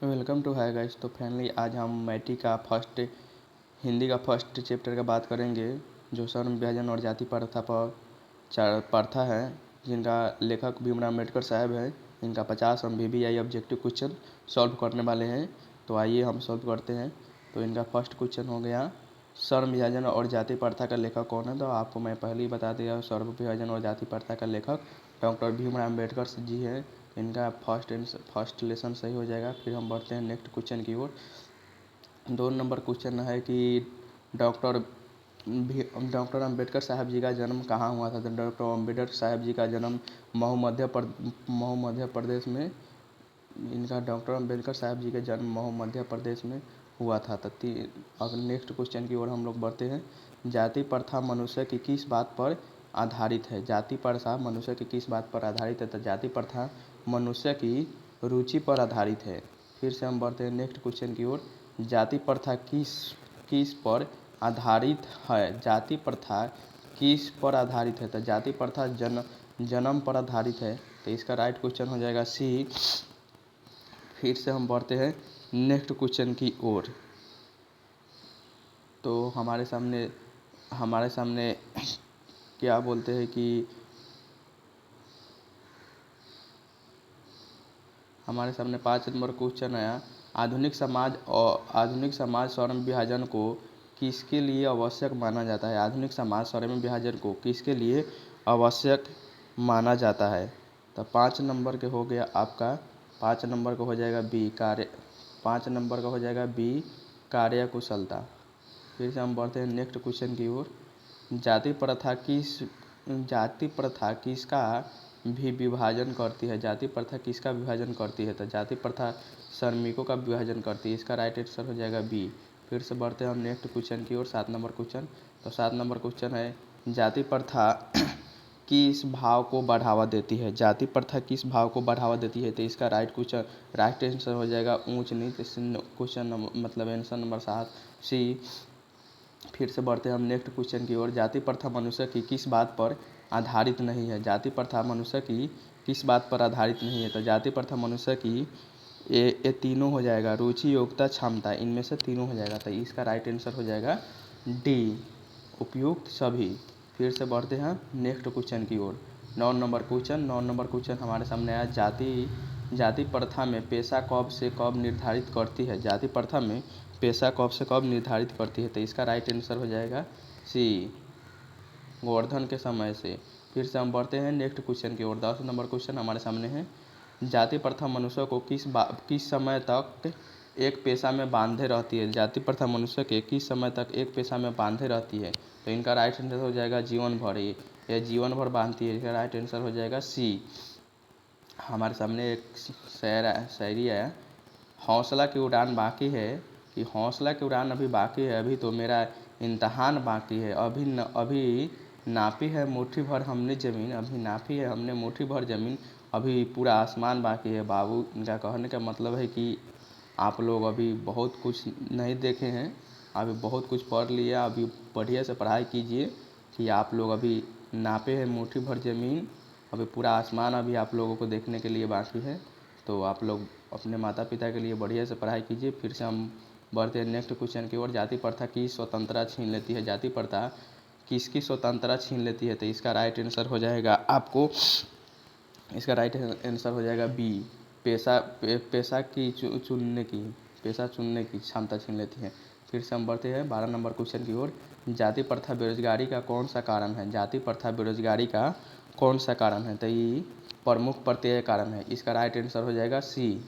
Welcome to hi guys. तो finally आज हम मैटी का हिंदी का फर्स्ट चैप्टर का बात करेंगे, जो सर्ण विभाजन और जाति प्रथा पर प्रथा है, जिनका लेखक भीमराव अम्बेडकर साहब है। इनका 50 हम VVI ऑब्जेक्टिव क्वेश्चन सॉल्व करने वाले हैं। तो आइए हम सॉल्व करते हैं। तो इनका फर्स्ट क्वेश्चन हो गया, सर्ण विभाजन और जाति प्रथा का लेखक कौन है। तो आपको मैं पहले ही बता दिया, सर्ण विभाजन और जाति प्रथा का लेखक डॉक्टर भीमराव अम्बेडकर जी है। इनका फर्स्ट लेसन सही हो जाएगा। फिर हम बढ़ते हैं नेक्स्ट क्वेश्चन की ओर। 2 नंबर क्वेश्चन है कि डॉक्टर अम्बेडकर साहब जी का जन्म कहाँ हुआ था। तो डॉक्टर अम्बेडकर साहब जी का जन्म महू मध्य प्रदेश में, इनका डॉक्टर अम्बेडकर साहब जी का जन्म महू मध्य प्रदेश में हुआ था। तो अब नेक्स्ट क्वेश्चन की ओर हम लोग बढ़ते हैं। जाति प्रथा मनुष्य की किस बात पर आधारित है। जाति प्रथा मनुष्य की किस बात पर आधारित है। तो जाति प्रथा मनुष्य की रुचि पर आधारित है। फिर से हम बढ़ते हैं नेक्स्ट क्वेश्चन की ओर। जाति प्रथा किस पर आधारित है। जाति प्रथा किस पर आधारित है। तो जाति प्रथा जन्म पर आधारित है। तो इसका राइट क्वेश्चन हो जाएगा सी। फिर से हम बढ़ते हैं नेक्स्ट क्वेश्चन की ओर। तो हमारे सामने क्या बोलते हैं कि हमारे सामने 5 नंबर क्वेश्चन आया, आधुनिक समाज सर्ण विभाजन को किसके लिए आवश्यक माना जाता है। आधुनिक समाज सर्ण विभाजन को किसके लिए आवश्यक माना जाता है। तो 5 नंबर के हो गया आपका, 5 नंबर का हो जाएगा बी कार्य, 5 नंबर का हो जाएगा बी कार्यकुशलता। फिर से हम बढ़ते हैं नेक्स्ट क्वेश्चन की ओर। जाति प्रथा किसका भी विभाजन करती है। जाति प्रथा किसका विभाजन करती है। तो जाति प्रथा श्रमिकों का विभाजन करती है। इसका राइट आंसर हो जाएगा बी। फिर से बढ़ते हैं हम नेक्स्ट क्वेश्चन की ओर, 7 नंबर क्वेश्चन। तो 7 नंबर क्वेश्चन है, जाति प्रथा किस भाव को बढ़ावा देती है। जाति प्रथा किस भाव को बढ़ावा देती है। तो इसका राइट आंसर हो जाएगा ऊंच नीच। क्वेश्चन मतलब आंसर नंबर 7 सी। फिर से बढ़ते हैं हम नेक्स्ट क्वेश्चन की ओर। जाति प्रथा मनुष्य की किस बात पर आधारित नहीं है। जाति प्रथा मनुष्य की किस बात पर आधारित नहीं है। तो जाति प्रथा मनुष्य की ये तीनों हो जाएगा, रुचि योग्यता क्षमता, इनमें से तीनों हो जाएगा। तो इसका राइट आंसर हो जाएगा डी, उपयुक्त सभी। फिर से बढ़ते हैं नेक्स्ट क्वेश्चन की ओर। 9 नंबर क्वेश्चन हमारे सामने आया, जाति प्रथा में पेशा कब से कब निर्धारित करती है। जाति प्रथा में पेशा कब से कब निर्धारित करती है। तो इसका राइट आंसर हो जाएगा सी, गोवर्धन के समय से। फिर से हम बढ़ते हैं नेक्स्ट क्वेश्चन की ओर। 10 नंबर क्वेश्चन हमारे सामने है, जाति प्रथा मनुष्य को किस समय तक एक पेशा में बांधे रहती है। जाति प्रथा मनुष्य के किस समय तक एक पेशा में बांधे रहती है। तो इनका राइट आंसर हो जाएगा जीवन भर। ये जीवन भर बांधती है। इसका राइट आंसर हो जाएगा सी। हमारे सामने एक शायरी है, हौसला की उड़ान बाकी है, कि हौसला की उड़ान अभी बाकी है, अभी तो मेरा इम्तहान बाकी है, अभी नापी है मुट्ठी भर हमने ज़मीन, अभी नापी है हमने मुट्ठी भर ज़मीन, अभी पूरा आसमान बाकी है। बाबू, इनका कहने का मतलब है कि आप लोग अभी बहुत कुछ नहीं देखे हैं, अभी बहुत कुछ पढ़ लिए, अभी बढ़िया से पढ़ाई कीजिए, कि आप लोग अभी नापे हैं मुट्ठी भर ज़मीन, अभी पूरा आसमान अभी आप लोगों को देखने के लिए बाकी है। तो आप लोग अपने माता पिता के लिए बढ़िया से पढ़ाई कीजिए। फिर से हम बढ़ते हैं नेक्स्ट क्वेश्चन की ओर। जाति प्रथा की स्वतंत्रता छीन लेती है। जाति प्रथा किसकी स्वतंत्रता छीन लेती है। तो इसका राइट आंसर हो जाएगा आपको, इसका राइट आंसर हो जाएगा बी, पेशा चुनने की क्षमता छीन लेती है। फिर से हम बढ़ते हैं 12 नंबर क्वेश्चन की ओर। जाति प्रथा बेरोजगारी का कौन सा कारण है। जाति प्रथा बेरोजगारी का कौन सा कारण है। तो ये प्रमुख प्रत्यय कारण है। इसका राइट आंसर हो जाएगा सी।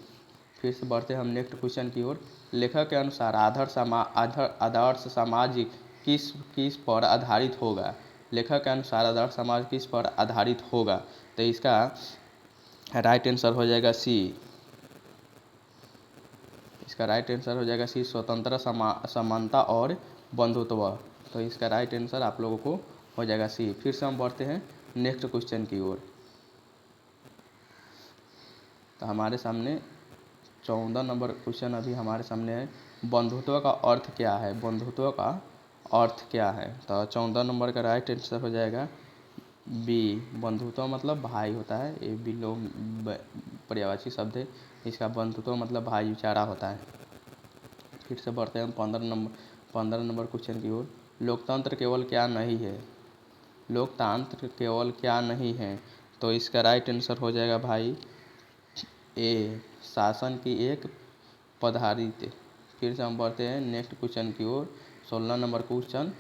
फिर से बढ़ते हैं हम नेक्स्ट क्वेश्चन की ओर। लेखक के अनुसार आदर्श समाज किस पर आधारित होगा। लेखक के अनुसार आदर्श समाज किस पर आधारित होगा। तो इसका राइट आंसर हो जाएगा सी। इसका राइट आंसर हो जाएगा सी, स्वतंत्र समानता और बंधुत्व। तो इसका राइट आंसर आप लोगों को हो जाएगा सी। फिर से हम बढ़ते हैं नेक्स्ट क्वेश्चन की ओर। तो हमारे सामने 14 नंबर क्वेश्चन अभी हमारे सामने है, बंधुत्व का अर्थ क्या है। बंधुत्व का अर्थ क्या है। तो 14 नंबर का राइट आंसर हो जाएगा बी, बंधुत्व मतलब भाई होता है। ये पर्यायवाची शब्द है। इसका बंधुत्व मतलब भाईचारा होता है। फिर से बढ़ते हैं हम 15 नंबर क्वेश्चन की ओर। लोकतंत्र केवल क्या नहीं है? लोकतंत्र केवल क्या नहीं है? तो इसका राइट आंसर हो जाएगा भाई ए, शासन की एक पद्धति। फिर से हम बढ़ते हैं नेक्स्ट क्वेश्चन की ओर। 16 नंबर क्वेश्चन,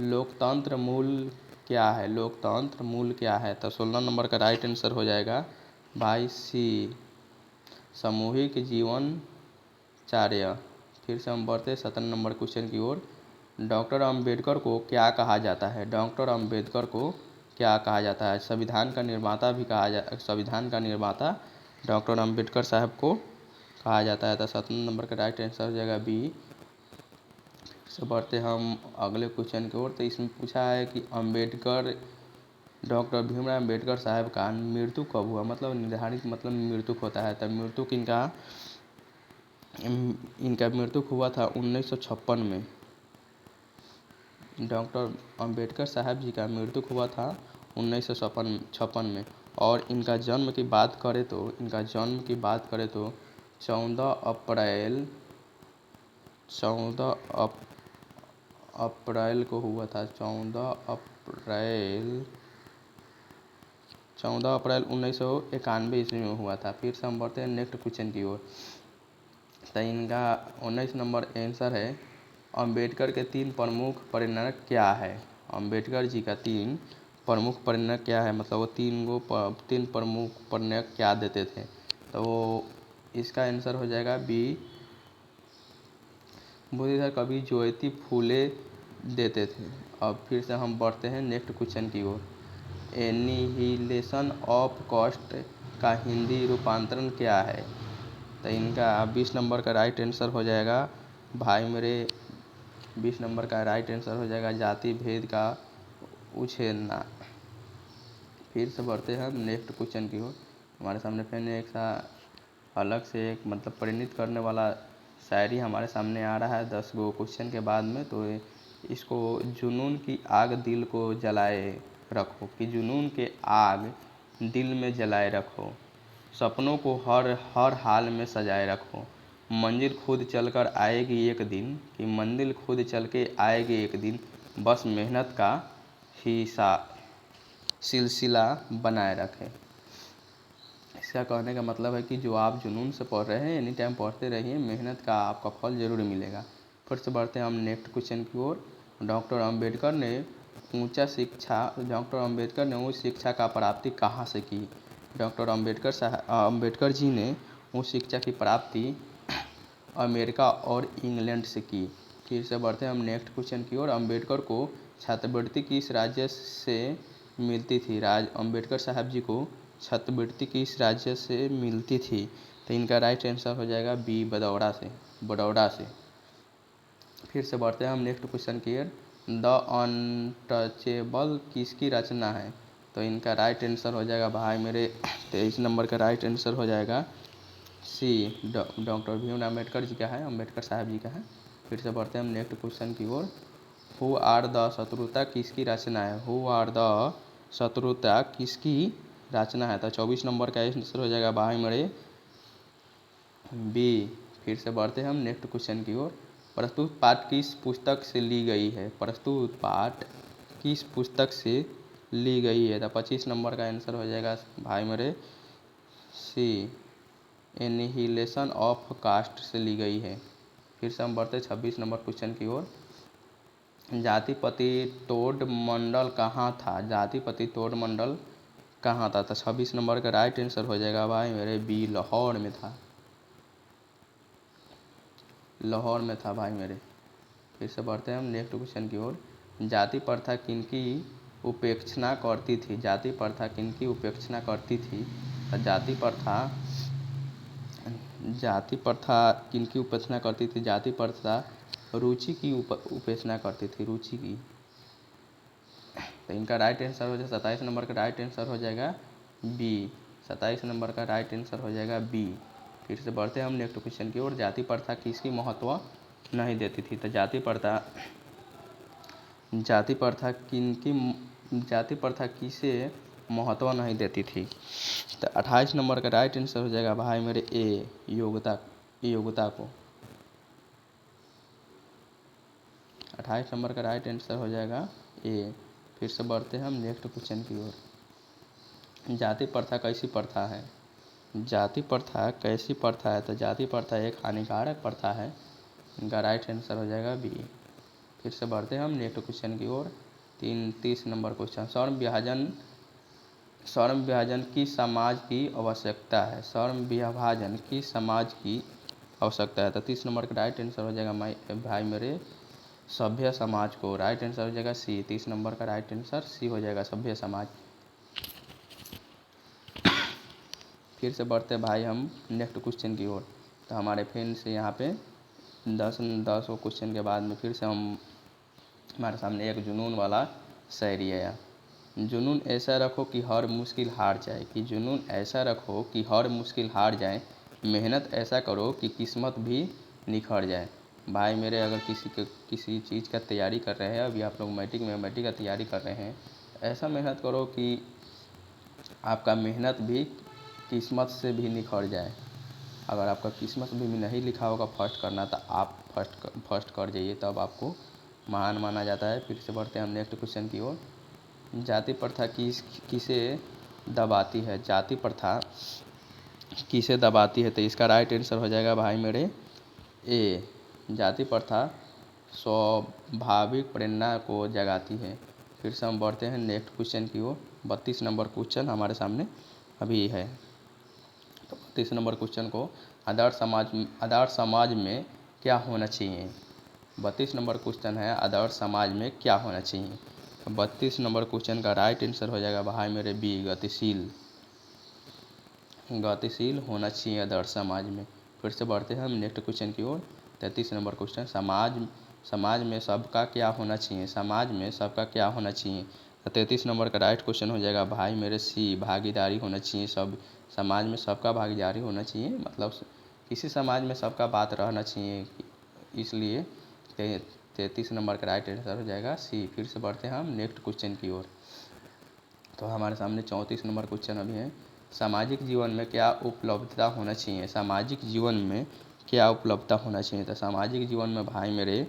लोकतंत्र मूल क्या है? लोकतंत्र मूल क्या है? तो 16 नंबर का राइट आंसर हो जाएगा भाई सी, सामूहिक जीवन चार्य। फिर से हम बढ़ते हैं 17 नंबर क्वेश्चन की ओर। डॉक्टर अंबेडकर को क्या कहा जाता है? डॉक्टर अंबेडकर को क्या कहा जाता है? संविधान का निर्माता भी संविधान का निर्माता डॉक्टर अंबेडकर साहब को कहा जाता है। तो 17 नंबर का राइट आंसर हो जाएगा बी। से बढ़ते हम अगले क्वेश्चन की ओर। तो इसमें पूछा है कि डॉक्टर भीमराव अंबेडकर साहब का मृत्यु कब हुआ? मतलब निर्धारित मतलब मृत्यु होता है। तब मृत्यु इनका मृत्यु हुआ था 1956 में। डॉक्टर अंबेडकर साहब जी का मृत्यु हुआ था 1956 में। और इनका जन्म की बात करें तो 14 अप्रैल को हुआ था। 14 अप्रैल 1991 ईस्वी में हुआ था। फिर से हम बढ़ते हैं नेक्स्ट क्वेश्चन की ओर। तो इनका 19 नंबर आंसर है, अंबेडकर के 3 प्रमुख प्रेरक क्या है? अंबेडकर जी का 3 प्रमुख प्रेरक क्या है? मतलब वो 3 प्रमुख प्रेरक क्या देते थे? तो वो इसका आंसर हो जाएगा बी, बुद्धिधर कवि ज्योति फूले देते थे। अब फिर से हम बढ़ते हैं नेक्स्ट क्वेश्चन की ओर। एनिहिलेशन ऑफ कॉस्ट का हिंदी रूपांतरण क्या है? तो इनका 20 नंबर का राइट आंसर हो जाएगा भाई मेरे 20 नंबर का राइट आंसर हो जाएगा जाति भेद का उछेरना। फिर से बढ़ते हैं हम नेक्स्ट क्वेश्चन की ओर। हमारे सामने फिर एक सा अलग से एक मतलब परिणित करने वाला शायरी हमारे सामने आ रहा है 10 गो क्वेश्चन के बाद में। तो इसको, जुनून की आग दिल को जलाए रखो, कि जुनून के आग दिल में जलाए रखो, सपनों को हर हाल में सजाए रखो, मंजिल खुद चलकर आएगी एक दिन, कि मंजिल खुद चल के आएगी एक दिन, बस मेहनत का हिस्सा सिलसिला बनाए रखें। इसका कहने का मतलब है कि जो आप जुनून से पढ़ रहे हैं एनी टाइम पढ़ते रहिए, मेहनत का आपका फल जरूर मिलेगा। फिर से बढ़ते हैं हम नेक्स्ट क्वेश्चन की ओर। डॉक्टर अंबेडकर ने उच्च शिक्षा का प्राप्ति कहाँ से की? डॉक्टर अंबेडकर जी ने उच्च शिक्षा की प्राप्ति अमेरिका और इंग्लैंड से की। फिर से बढ़ते हैं हम नेक्स्ट क्वेश्चन की ओर। अंबेडकर को छात्रवृत्ति किस राज्य से मिलती थी? अंबेडकर साहब जी को छात्रवृत्ति किस राज्य से मिलती थी? तो इनका राइट आंसर हो जाएगा बी, बड़ौदा से। फिर से बढ़ते हैं हम नेक्स्ट क्वेश्चन की ओर। द अनटचेबल किसकी रचना है? तो इनका राइट आंसर हो जाएगा भाई मेरे 23 नंबर का राइट आंसर हो जाएगा सी, डॉक्टर भीमराव अम्बेडकर जी का है, अम्बेडकर साहब जी का है। फिर से बढ़ते हैं हम नेक्स्ट क्वेश्चन की ओर। हु आर द शत्रुता किसकी रचना है? हु आर द शत्रुता किसकी रचना है? तो 24 नंबर का आंसर हो जाएगा भाई मेरे बी। फिर से बढ़ते हैं हम नेक्स्ट क्वेश्चन की ओर। प्रस्तुत पाठ किस पुस्तक से ली गई है? प्रस्तुत पाठ किस पुस्तक से ली गई है? तो 25 नंबर का आंसर हो जाएगा भाई मेरे सी, एनिहिलेशन ऑफ कास्ट से ली गई है। फिर से हम बढ़ते 26 नंबर क्वेश्चन की ओर। जातिपति तोड़ मंडल कहाँ था? जातिपति तोड़ मंडल कहाँ था? तो 26 नंबर का राइट आंसर हो जाएगा भाई मेरे बी, लाहौर में था। लाहौर में था भाई मेरे। फिर से बढ़ते हैं हम नेक्स्ट क्वेश्चन की ओर। जाति प्रथा किनकी उपेक्षा करती थी? जाति प्रथा किनकी उपेक्षा करती थी? जाति प्रथा किनकी उपेक्षा करती थी? जाति प्रथा रुचि की उपेक्षा करती थी, रुचि की। तो इनका राइट आंसर हो जाएगा 27 नंबर का राइट आंसर हो जाएगा बी, 27 नंबर का राइट आंसर हो जाएगा बी। फिर से बढ़ते हैं हम नेक्स्ट क्वेश्चन की ओर। जाति प्रथा किसकी महत्व नहीं देती थी? तो जाति प्रथा किसे महत्व नहीं देती थी। तो 28 नंबर का राइट आंसर हो जाएगा भाई मेरे ए, योग्यता को। 28 नंबर का राइट आंसर हो जाएगा ए। फिर से बढ़ते हैं हम नेक्स्ट क्वेश्चन की ओर। जाति प्रथा कैसी प्रथा है? जाति प्रथा कैसी प्रथा है? तो जाति प्रथा एक हानिकारक प्रथा है। इनका राइट आंसर हो जाएगा बी। फिर से बढ़ते हैं हम नेक्स्ट क्वेश्चन की ओर। 30 नंबर क्वेश्चन। स्वर्ण विभाजन की समाज की आवश्यकता है। स्वर्ण विभाजन की समाज की आवश्यकता है। तो 30 नंबर का राइट आंसर हो जाएगा भाई मेरे सभ्य समाज को। राइट आंसर हो जाएगा सी। 30 नंबर का राइट आंसर सी हो जाएगा, सभ्य समाज। फिर से बढ़ते भाई हम नेक्स्ट क्वेश्चन की ओर। तो हमारे फ्रेंड से यहाँ पे 10 क्वेश्चन के बाद में फिर से हमारे सामने एक जुनून वाला शायरी आया। जुनून ऐसा रखो कि हर मुश्किल हार जाए, कि जुनून ऐसा रखो कि हर मुश्किल हार जाए, मेहनत ऐसा करो कि किस्मत भी निखर जाए। भाई मेरे अगर किसी चीज़ का तैयारी कर रहे हैं, अभी आप लोग मैट्रिक का तैयारी कर रहे हैं, ऐसा मेहनत करो कि आपका मेहनत भी किस्मत से भी निखर जाए। अगर आपका किस्मत भी नहीं लिखा होगा फर्स्ट करना, तो आप फर्स्ट कर जाइए, तब आपको महान माना जाता है। फिर से बढ़ते हैं हम नेक्स्ट क्वेश्चन की ओर। जाति प्रथा किसे दबाती है? जाति प्रथा किसे दबाती है? तो इसका राइट आंसर हो जाएगा भाई मेरे ए। जाति प्रथा स्वाभाविक प्रेरणा को जगाती है। फिर से हम बढ़ते हैं नेक्स्ट क्वेश्चन की ओर। 32 नंबर क्वेश्चन हमारे सामने अभी है। तो 32 नंबर क्वेश्चन को आदर्श समाज में क्या होना चाहिए? 32 नंबर क्वेश्चन है, आदर्श समाज में क्या होना चाहिए? 32 नंबर क्वेश्चन का राइट आंसर हो जाएगा भाई मेरे बी, गतिशील होना चाहिए आदर्श समाज में। फिर से बढ़ते हैं हम नेक्स्ट क्वेश्चन की ओर। 33 नंबर क्वेश्चन, समाज में सबका क्या होना चाहिए? समाज में सबका क्या होना चाहिए? 33 नंबर का राइट क्वेश्चन हो जाएगा भाई मेरे सी, भागीदारी होना चाहिए। सब समाज में सबका भागीदारी होना चाहिए, मतलब किसी समाज में सबका बात रहना चाहिए, इसलिए 33 नंबर का राइट आंसर हो जाएगा सी। फिर से बढ़ते हैं हम नेक्स्ट क्वेश्चन की ओर। तो हमारे सामने 34 नंबर क्वेश्चन अभी है। सामाजिक जीवन में क्या उपलब्धता होना चाहिए? सामाजिक जीवन में क्या उपलब्धता होना चाहिए? तो सामाजिक जीवन में भाई मेरे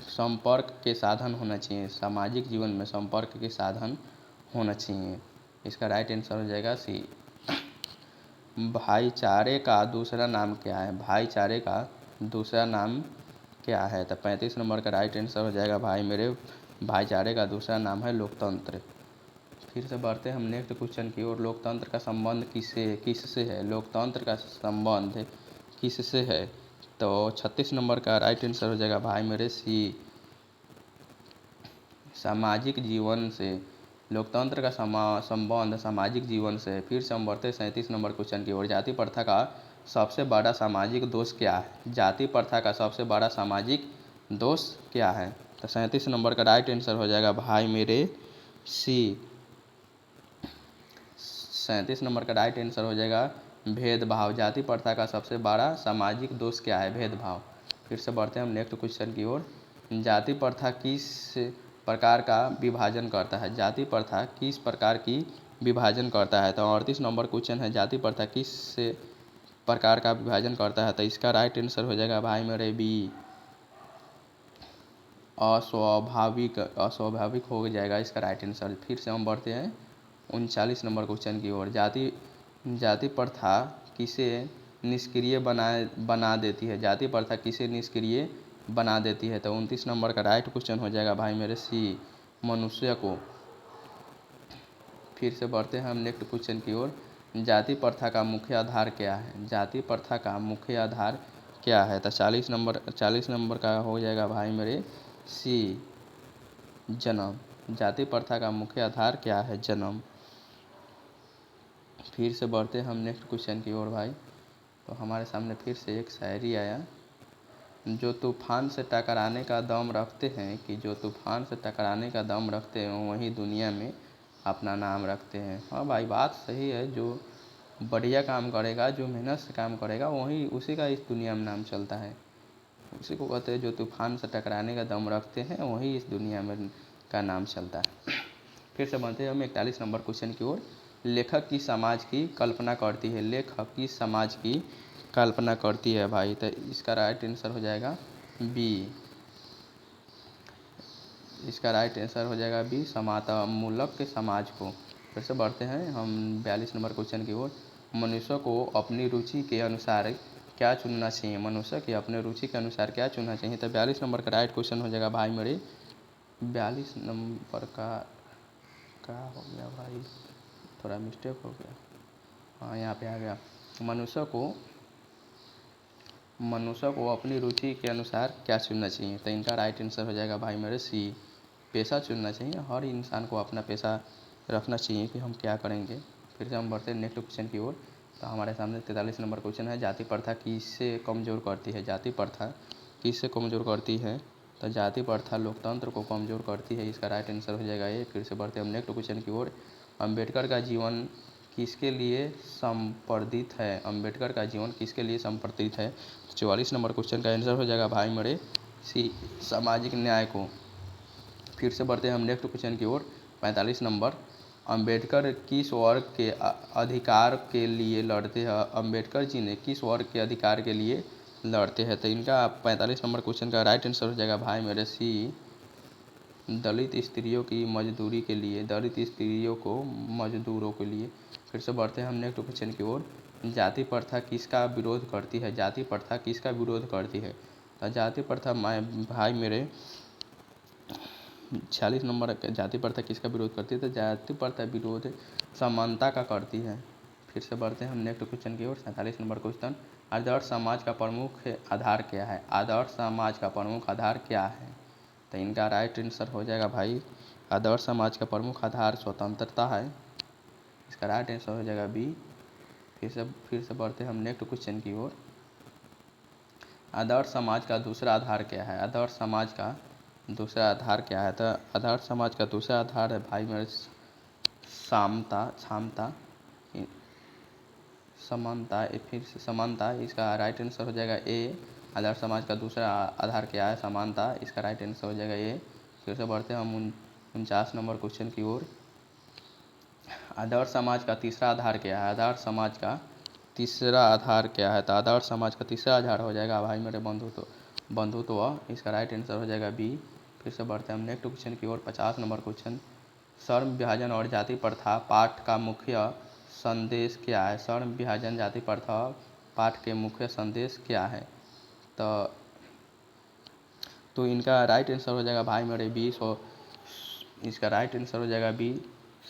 संपर्क के साधन होना चाहिए। सामाजिक जीवन में संपर्क के साधन होना चाहिए। इसका राइट आंसर हो जाएगा सी। भाईचारे का दूसरा नाम क्या है? भाईचारे का दूसरा नाम क्या है? तो 35 नंबर का राइट आंसर हो जाएगा भाई मेरे भाईचारे का दूसरा नाम है लोकतंत्र। फिर से बढ़ते हैं हम नेक्स्ट क्वेश्चन की ओर। लोकतंत्र का संबंध किससे है? लोकतंत्र का संबंध किससे है? तो 36 नंबर का राइट आंसर हो जाएगा भाई मेरे सी, सामाजिक जीवन से। लोकतंत्र का संबंध सामाजिक जीवन से। फिर से हम बढ़ते हैं 37 नंबर क्वेश्चन की ओर। जाति प्रथा का सबसे बड़ा सामाजिक दोष क्या है? जाति प्रथा का सबसे बड़ा सामाजिक दोष क्या है? तो 37 नंबर का राइट आंसर हो जाएगा भाई मेरे सी, 37 नंबर का राइट आंसर हो जाएगा भेदभाव। जाति प्रथा का सबसे बड़ा सामाजिक दोष क्या है? भेदभाव। फिर से बढ़ते हैं हम नेक्स्ट क्वेश्चन की ओर। जाति प्रथा किस प्रकार का विभाजन करता है? जाति प्रथा किस प्रकार की विभाजन करता है? तो 38 नंबर क्वेश्चन है, जाति प्रथा किस प्रकार का विभाजन करता है? तो इसका राइट आंसर हो जाएगा भाई मेरे बी, अस्वाभाविक हो जाएगा इसका राइट आंसर। फिर से हम बढ़ते हैं 39 नंबर क्वेश्चन की ओर। जाति प्रथा किसे निष्क्रिय बना देती है? जाति प्रथा किसे निष्क्रिय बना देती है? तो 29 नंबर का राइट क्वेश्चन हो जाएगा भाई मेरे सी, मनुष्य को। फिर से बढ़ते हैं हम नेक्स्ट क्वेश्चन की ओर। जाति प्रथा का मुख्य आधार क्या है? जाति प्रथा का मुख्य आधार क्या है? तो 40 नंबर का हो जाएगा भाई मेरे सी, जन्म। जाति प्रथा का मुख्य आधार क्या है? जन्म। फिर से बढ़ते हैं हम नेक्स्ट क्वेश्चन की ओर भाई। तो हमारे सामने फिर से एक शायरी आया। जो तूफान से टकराने का दम रखते हैं, कि जो तूफान से टकराने का दम रखते हैं वही दुनिया में अपना नाम रखते हैं। हाँ भाई, बात सही है। जो बढ़िया काम करेगा, जो मेहनत से काम करेगा, वही उसी का इस दुनिया में नाम चलता है। उसी को कहते हैं जो तूफान से टकराने का दम रखते हैं, वही इस दुनिया में का नाम चलता है। फिर से बढ़ते हैं हम 41 नंबर क्वेश्चन की ओर। लेखक की समाज की कल्पना करती है, लेखक की समाज की कल्पना करती है भाई, तो इसका राइट आंसर हो जाएगा बी। इसका राइट आंसर हो जाएगा बी, समाजतामूलक के समाज को। फिर से बढ़ते हैं हम 42 नंबर क्वेश्चन की ओर। मनुष्य को अपनी रुचि के अनुसार क्या चुनना चाहिए, मनुष्य के अपने रुचि के अनुसार क्या चुनना चाहिए, तो 42 नंबर का राइट क्वेश्चन हो जाएगा भाई मेरे 42 नंबर का क्या हो गया भाई, थोड़ा मिस्टेक हो गया, हाँ यहाँ पे आ गया। मनुष्य को अपनी रुचि के अनुसार क्या चुनना चाहिए, तो इनका राइट आंसर हो जाएगा भाई मेरे सी, पेशा चुनना चाहिए। हर इंसान को अपना पेशा रखना चाहिए कि हम क्या करेंगे। फिर से हम बढ़ते हैं नेक्स्ट क्वेश्चन की ओर। तो हमारे सामने 43 नंबर क्वेश्चन है, जाति प्रथा किससे कमज़ोर करती है, जाति प्रथा किससे कमज़ोर करती है, तो जाति प्रथा लोकतंत्र को कमज़ोर करती है, इसका राइट आंसर हो जाएगा ये। फिर से बढ़ते हैं हम नेक्स्ट क्वेश्चन की ओर। अम्बेडकर का जीवन किसके लिए समर्पित है, अम्बेडकर का जीवन किसके लिए समर्पित है, 44 नंबर क्वेश्चन का आंसर हो जाएगा भाई मेरे सी, सामाजिक न्याय को। फिर से बढ़ते हैं हम नेक्स्ट क्वेश्चन की ओर। 45 नंबर, अम्बेडकर किस वर्ग के अधिकार के लिए लड़ते हैं, अम्बेडकर जी ने किस वर्ग के अधिकार के लिए लड़ते हैं, तो इनका 45 नंबर क्वेश्चन का राइट आंसर हो जाएगा भाई मेरे सी, दलित स्त्रियों की मजदूरी के लिए, दलित स्त्रियों को मजदूरों के लिए। फिर से बढ़ते हैं हम नेक्स्ट क्वेश्चन की ओर। जाति प्रथा किसका विरोध करती है, जाति प्रथा किसका विरोध करती है, तो जाति प्रथा भाई मेरे 46 नंबर जाति प्रथा किसका विरोध करती है, तो जाति प्रथा विरोध समानता का करती है। फिर से बढ़ते हैं हम नेक्स्ट क्वेश्चन की ओर। 47 नंबर क्वेश्चन, आदर्श समाज का प्रमुख आधार क्या है, आदर्श समाज का प्रमुख आधार क्या है, तो इनका राइट आंसर हो जाएगा भाई, आदर्श समाज का प्रमुख आधार स्वतंत्रता है, इसका राइट आंसर हो जाएगा बी। फिर से बढ़ते हैं हम नेक्स्ट क्वेश्चन की ओर। आदर्श समाज का दूसरा आधार क्या है, आदर्श समाज का दूसरा आधार क्या है, तो आदर्श समाज का दूसरा आधार है भाई मेरे सामता समानता, फिर से समानता, इसका राइट आंसर हो जाएगा ए। आदर्श समाज का दूसरा आधार क्या है, समानता, इसका राइट आंसर हो जाएगा ए। फिर से बढ़ते हैं हम 49 नंबर क्वेश्चन की ओर। आदर्श समाज का तीसरा आधार क्या है, आदर्श समाज का तीसरा आधार क्या है, तो आदर्श समाज का तीसरा आधार हो जाएगा भाई मेरे बंधुत्व, इसका राइट आंसर हो जाएगा बी। फिर से बढ़ते हैं हम नेक्स्ट क्वेश्चन की ओर। 50 नंबर क्वेश्चन, श्रम विभाजन और जाति प्रथा पाठ का मुख्य संदेश क्या है, श्रम विभाजन जाति प्रथा पाठ के मुख्य संदेश क्या है, तो इनका राइट आंसर हो जाएगा भाई मेरे बी, इसका राइट आंसर हो जाएगा बी,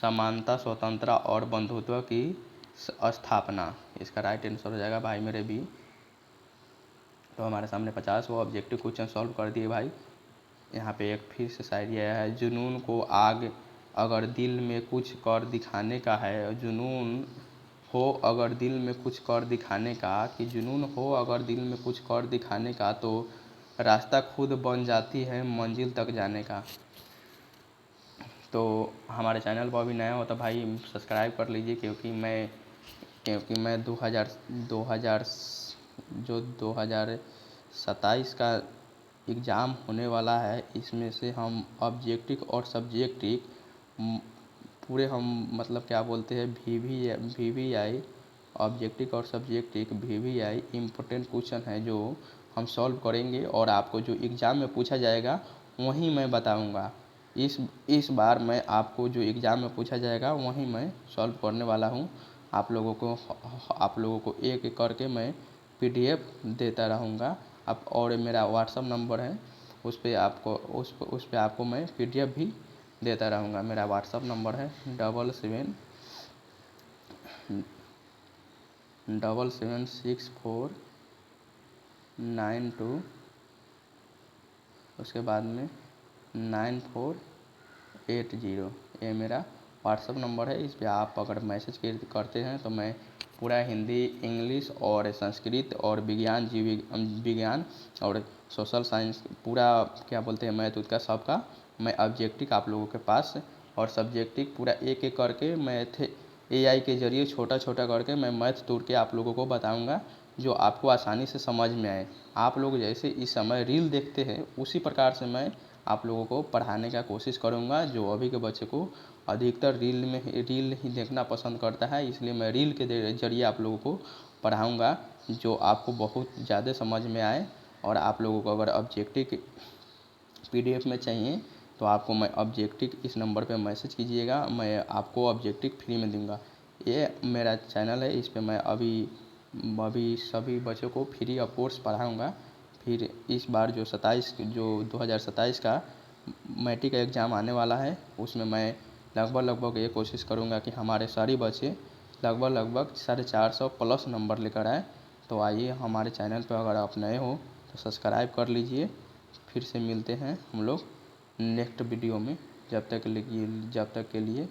समानता, स्वतंत्रता और बंधुत्व की स्थापना, इसका राइट आंसर हो जाएगा भाई मेरे बी। तो हमारे सामने 50 वो ऑब्जेक्टिव क्वेश्चन सॉल्व कर दिए भाई। यहाँ पे एक फिर से शायरी आया है, जुनून को आग अगर दिल में कुछ कर दिखाने का है, जुनून हो अगर दिल में कुछ कर दिखाने का, कि जुनून हो अगर दिल में कुछ कर दिखाने का, तो रास्ता खुद बन जाती है मंजिल तक जाने का। तो हमारे चैनल पर अभी नया हो तो भाई सब्सक्राइब कर लीजिए, क्योंकि मैं 2027 का एग्ज़ाम होने वाला है, इसमें से हम ऑब्जेक्टिव और सब्जेक्टिव पूरे हम मतलब क्या बोलते हैं VVI ऑब्जेक्टिव और सब्जेक्टिव VVI इम्पोर्टेंट क्वेश्चन है जो हम सॉल्व करेंगे, और आपको जो एग्ज़ाम में पूछा जाएगा वहीं मैं बताऊंगा। इस बार मैं आपको जो एग्ज़ाम में पूछा जाएगा वहीं मैं सॉल्व करने वाला हूं। आप लोगों को एक एक करके मैं PDF देता रहूँगा। आप और मेरा व्हाट्सअप नंबर है, उस पर आपको मैं PDF भी देता रहूँगा। मेरा व्हाट्सअप नंबर है 776492 उसके बाद में 9480, ये मेरा व्हाट्सअप नंबर है। इस पर आप अगर मैसेज करते हैं तो मैं पूरा हिंदी, इंग्लिश और संस्कृत और विज्ञान, जीव विज्ञान और सोशल साइंस पूरा क्या बोलते हैं मैथ का सबका मैं ऑब्जेक्टिव आप लोगों के पास, और सब्जेक्टिव पूरा एक एक करके मैथ AI के ज़रिए छोटा छोटा करके मैं मैथ तोड़ के आप लोगों को बताऊंगा, जो आपको आसानी से समझ में आए। आप लोग जैसे इस समय रील देखते हैं उसी प्रकार से मैं आप लोगों को पढ़ाने का कोशिश करूंगा, जो अभी के बच्चे को अधिकतर रील ही देखना पसंद करता है, इसलिए मैं रील के ज़रिए आप लोगों को पढ़ाऊँगा जो आपको बहुत ज़्यादा समझ में आए। और आप लोगों को अगर ऑब्जेक्टिव PDF में चाहिए तो आपको मैं ऑब्जेक्टिव इस नंबर पे मैसेज कीजिएगा, मैं आपको ऑब्जेक्टिव फ्री में दूंगा। ये मेरा चैनल है, इस पे मैं अभी सभी बच्चों को फ्री ऑफ कोर्स पढ़ाऊँगा। फिर इस बार जो 2027 का मैट्रिक का एग्ज़ाम आने वाला है, उसमें मैं लगभग ये कोशिश करूँगा कि हमारे सारे बच्चे लगभग 450 प्लस नंबर लेकर आए। तो आइए हमारे चैनल पर अगर आप नए हो तो सब्सक्राइब कर लीजिए। फिर से मिलते हैं हम लोग नेक्स्ट वीडियो में। जब तक के लिए